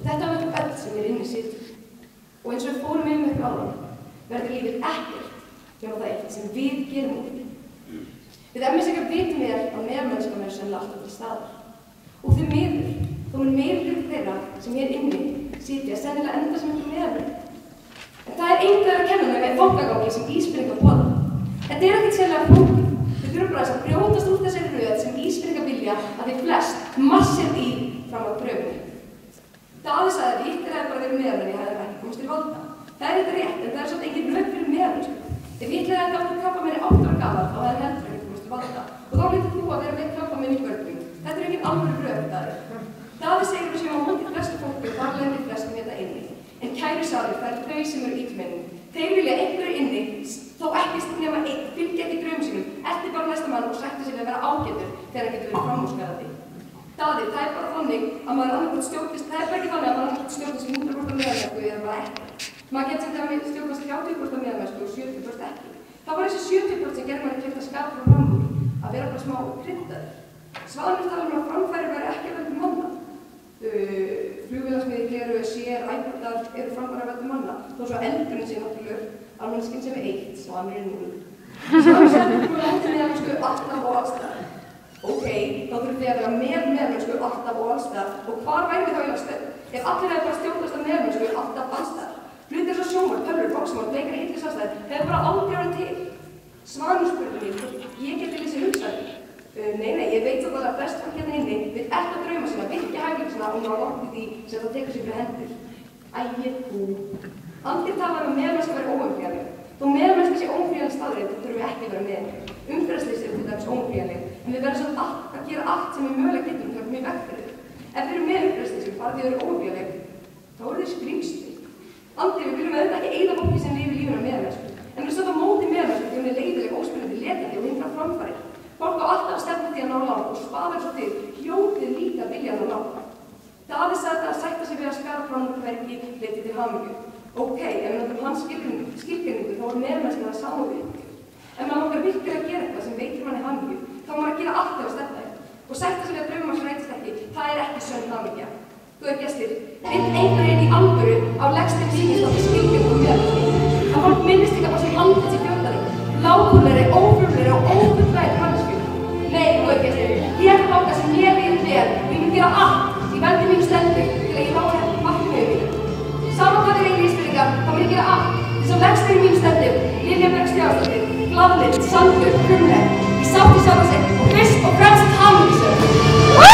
Þetta á við öll sem inni situr. Og eins og við fórum ykkur áðan, verður lífið ekkert nema það eitt sem við gerum úr því. Við MSK vitum að meðalmennskan sennilega alltaf til staðar. Og því miður, þó mun meirihluti þeirra sem hér inni sitja sennilega enda sem einhver meðalmenn. En það engu að kenna með fangagangi sem ísbyrningar boða. Þetta ekkert sérlega flókið. Við þurfum bara að brjótast úr þessari röð sem ísbyrningar vilja að þeir flest massið í fram á pröfunni. Daði sagði að hitt bara verið meðalmenn hefði ekki komast til valda. Það þetta rétt, en það samt engin rök fyrir meðalmennsku. Ef Hitler hefði átt að krabbamein 8 ára gamall, þá hefði heldur ekki komast til valda. Og þá hlýtur þú að vera með krabbamein í börnum. Þetta engin alvöru rök, Daði. Daði segir að séum á móti flestu fólki þar lendir flestum þetta inni. En kæru sálir, það þau sem eru illmennin. Þeir vilja einhverju inni, þó ekki nema einn, fylgja ekki draumum sínum, elti bara næsta mann og sætti sig við að vera ágætur þegar hann getur verið framúrskarandi. Daði, það bara þannig að maður annarkvæmt stjórnist, það bara ekki þannig að maður annarkvæmt stjórnist 100% meðalmennsku eða bara ekki. Maður getur sem þegar stjórnast 30% meðalmennsku og 70% ekki. Það var þessi 70% sem gerði manni kleift að skapa frá framúr, að vera bara smá kryddaður. Svanur talar að framfæri væri ekki að velja manna. Flugvélasmiðir, gleru, sér, iPodar eru framfæri að velja manna. Þó svo eldurinn sé náttúrulega almennskinn sem 1, Svanur 0. Svanur sendur að hendi meðalmennsku alltaf og allstaðar. Ok, þá þurfum við að vera með meðalmennsku alltaf og allstaðar. Og hvar væri við þá í stöð? Ef allir hefði bara stjórnast af meðalmennsku alltaf allstaðar. Hlutir eins og sjónvarp, tölvur, boxmál, leikari, hitlisastæðir hefði bara aldrei orðið til. Svanur spurði mig, ég geti lesið hugsaðir. Nei, ég veit að það að flest fólk hérna inni vill ekki að drauma sína, virkja hæfileika og ná langt í því sem það tekur sér fyrir hendur. Andri talar um að meðalmennska væri óumflýjanleg. Þó meðalmennska sé óumflýjanleg staðreynd, þurfum við ekki að vera með henni. Umferðarslys eru til dæmis óumflýjanleg, en við verðum samt að gera allt sem við mögulega getum til að koma í veg fyrir þau. Ef við erum með umferðarslys bara því þau eru óumflýjanleg, þá eru þau skrímsli. Andri, við viljum auðvitað ekki eyða fólki sem lifir lífinu á meðalmennsku, en við stöndum á móti meðalmennsku því hún er leiðileg, óspennandi, letjandi og hindrar framfarir. Fólk á alltaf að stefna því að ná langt og spaðar svo til hljótið líka vilja að ná langt. Daði sagði að sætta sig við að skara fram úr hvergi leiti til hamingju. Ok, ef við notum hans skilgreiningu þá meðalmennskan það sama uppgjöf. Ef maður langar virkilega að gera eitthvað sem veitir manni hamingju, þá maður að gera allt ef að stefna þér. Og sætta sig við að drauma sem reyndist ekki, það ekki sönn hamingja. Góðir gestir, vill einhverjum í alvöru á leggstum sýnistofni skilgreiningu meðalmennsku. Að fólk minnist líka bara sem handið til fjöldanum, lágkúrlegri, ófrumlegri og ófullnægri manneskju. Nei, góðir gestir, ég langar sem ég líður vel, við mun gera allt í veldi mínu stendur til að ég lái markmiðum mínu. Samantakið eigin íspurningar, þá mun ég gera allt til þess að leggstum mínu stendur, Lilja Berg Stjársdóttir, glaðlynd, sanngjörn, frumleg, í sátt í sjálfa sig og fyrst og fremst hamingjusöm.